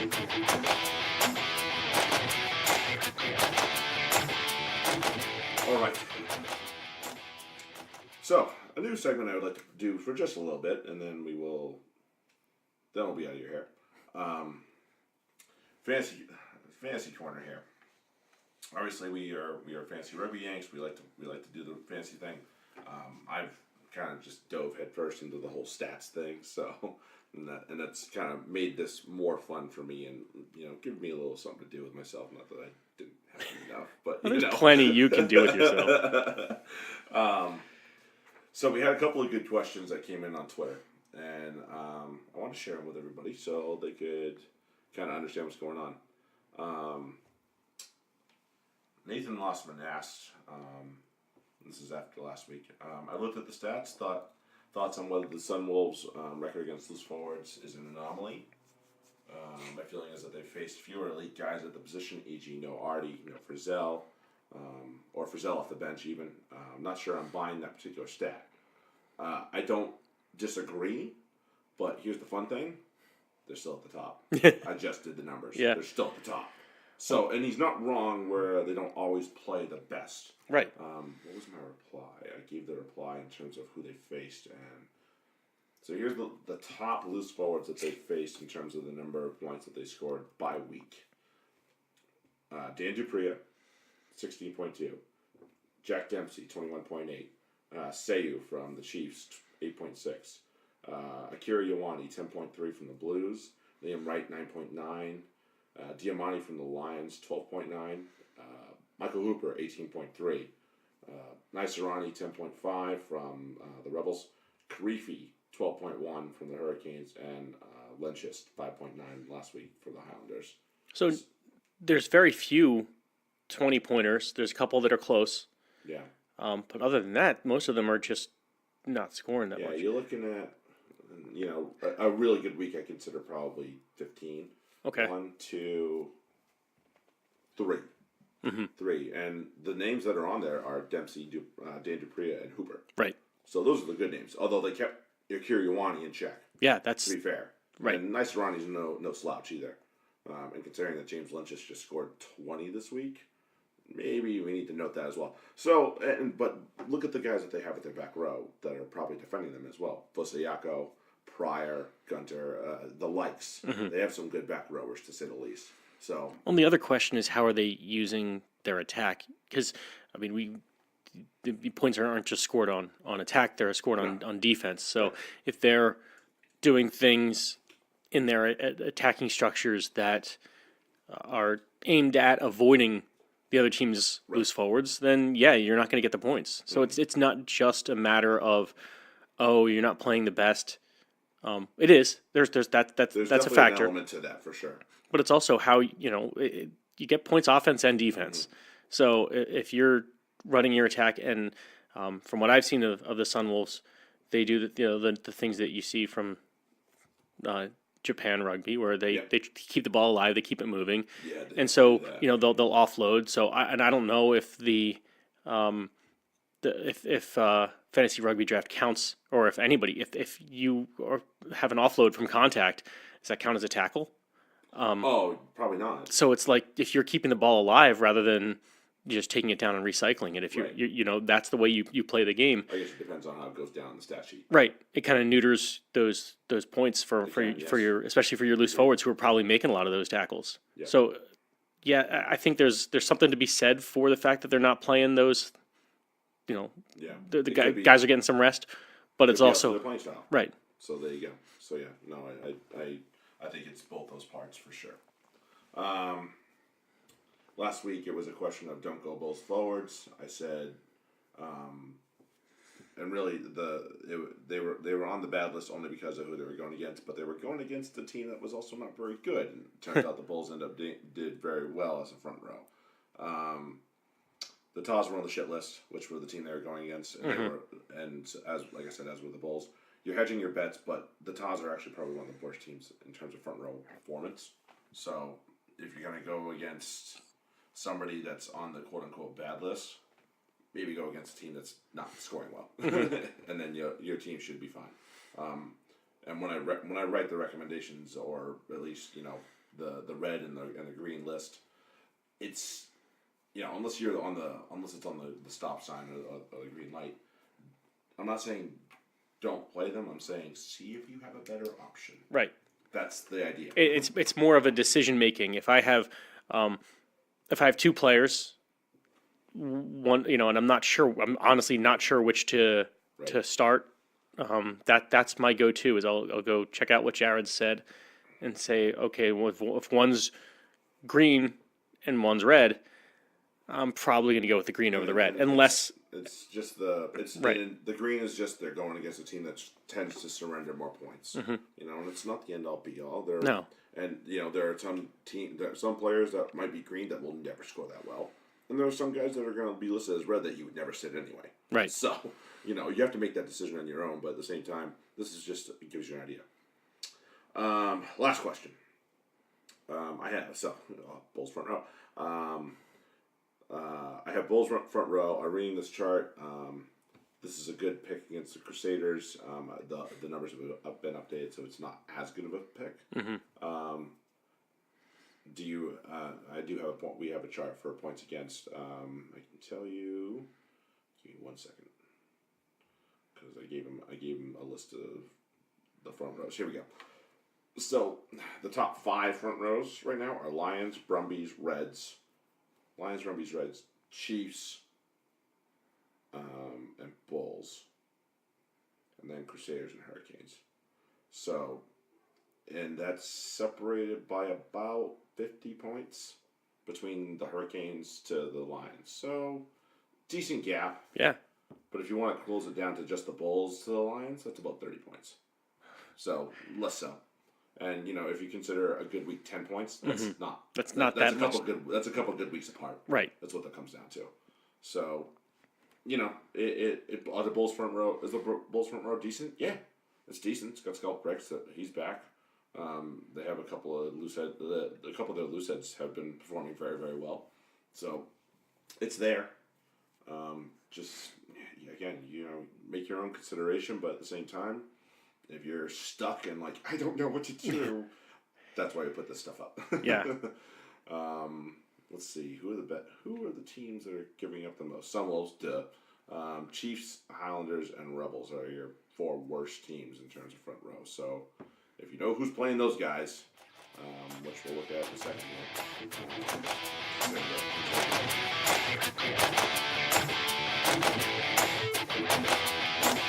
All right. So, a new segment I would like to do for just a little bit, and then we'll be out of your hair. Fantasy corner here. Obviously, we are fantasy rugby yanks. We like to do the fantasy thing. I've kind of just dove headfirst into the whole stats thing, so and that's kind of made this more fun for me, and give me a little something to do with myself. Not that I didn't have enough, but there's plenty you can do with yourself. So we had a couple of good questions that came in on Twitter, and I want to share them with everybody so they could kind of understand what's going on. Nathan Lossman asked, this is after last week, I looked at the stats, thoughts on whether the Sunwolves' record against loose forwards is an anomaly. My feeling is that they faced fewer elite guys at the position, e.g. no Artie, no Frizzell, or Frizzell off the bench even. I'm not sure I'm buying that particular stat. I don't disagree, but here's the fun thing. They're still at the top. I just did the numbers. Yeah. They're still at the top. So, and he's not wrong where they don't always play the best. Right. What was my reply? I gave the reply in terms of who they faced. And so here's the top loose forwards that they faced in terms of the number of points that they scored by week. Dan Dupria, 16.2. Jack Dempsey, 21.8. Sayu from the Chiefs, 8.6. Akira Ioane, 10.3 from the Blues. Liam Wright, 9.9. Diamante from the Lions, 12.9. Michael Hooper, 18.3. Naisarani, 10.5 from the Rebels. Karifi, 12.1 from the Hurricanes. And Lenchist, 5.9 last week for the Highlanders. So there's very few 20-pointers. There's a couple that are close. Yeah. But other than that, most of them are just not scoring that much. Yeah, you're looking at, a really good week I consider probably 15. Okay. 1, 2, 3. Mm-hmm. 3. And the names that are on there are Dempsey, Dan Dupria, and Hooper. Right. So those are the good names. Although they kept Akira Ioane in check. Yeah, that's... To be fair. Right. And Naisarani's no slouch either. And considering that James Lynch just scored 20 this week, maybe we need to note that as well. So, but look at the guys that they have at their back row that are probably defending them as well. Fosayako, Pryor, Gunter, the likes. Mm-hmm. They have some good back rowers, to say the least. So, well, the other question is, how are they using their attack? Because, the points aren't just scored on attack, they're scored on defense. So if they're doing things in their attacking structures that are aimed at avoiding the other team's loose forwards, then yeah, you're not going to get the points. So it's not just a matter of, you're not playing the best. It is. There's a factor. An element to that for sure. But it's also how you get points offense and defense. Mm-hmm. So if you're running your attack, and from what I've seen of the Sunwolves, they do the things that you see from Japan rugby, where they keep the ball alive, they keep it moving, and so they'll offload. So I don't know if if fantasy rugby draft counts, or if anybody, if you have an offload from contact, does that count as a tackle? Probably not. So it's like if you're keeping the ball alive rather than just taking it down and recycling it. If you're that's the way you play the game. I guess it depends on how it goes down the stat sheet. Right. It kind of neuters those points for your, especially for your loose forwards who are probably making a lot of those tackles. Yeah. So yeah, I think there's something to be said for the fact that they're not playing those. The guys are getting some rest, but it's also their playing style. Right. So there you go. So yeah, no, I think it's both those parts for sure. Last week it was a question of don't go both forwards. I said, and really they were on the bad list only because of who they were going against, but they were going against a team that was also not very good. And it turns out the Bulls did very well as a front row. The Taz were on the shit list, which were the team they were going against, and as were the Bulls. You're hedging your bets, but the Taz are actually probably one of the worst teams in terms of front row performance. So if you're going to go against somebody that's on the quote-unquote bad list, maybe go against a team that's not scoring well. And then your team should be fine. And when I write the recommendations, or at least, the red and the green list. It's unless it's on the stop sign or the green light. I'm not saying don't play them. I'm saying see if you have a better option. Right. That's the idea. It's more of a decision making. If I have two players, one and I'm not sure. I'm honestly not sure which to start. That's my go-to. Is I'll go check out what Jared said, and say, okay, well, if one's green and one's red, I'm probably going to go with the green over the red, unless it's just the green is just they're going against a team that tends to surrender more points. And it's not the end all be all. No. And there are some players that might be green that will never score that well, and there are some guys that are going to be listed as red that you would never sit anyway. Right. So you have to make that decision on your own, but at the same time, this is just it gives you an idea. Last question. I have Bulls front row. I have Bulls front row. I'm reading this chart. This is a good pick against the Crusaders. The numbers have been updated, so it's not as good of a pick. I do have a point. We have a chart for points against. I can tell you. Give me 1 second, because I gave him a list of the front rows. Here we go. So the top 5 front rows right now are Lions, Brumbies, Reds. Lions, Brumbies, Reds, Chiefs, and Bulls, and then Crusaders and Hurricanes. So, and that's separated by about 50 points between the Hurricanes to the Lions. So, decent gap. Yeah. But if you want to close it down to just the Bulls to the Lions, that's about 30 points. So, less so. And if you consider a good week 10 points, that's not that's a much. That's a couple good weeks apart. Right. That's what that comes down to. So, are the Bulls front row? Is the Bulls front row decent? Yeah, it's decent. It's got Scott Bricks. He's back. They have a couple of loose heads. A couple of their loose heads have been performing very, very well. So, it's there. Just again, make your own consideration, but at the same time, if you're stuck and I don't know what to do, that's why we put this stuff up. Yeah. Let's see. Who are the teams that are giving up the most? Sunwolves, Chiefs, Highlanders, and Rebels are your 4 worst teams in terms of front row. So if you know who's playing those guys, which we'll look at in a second here.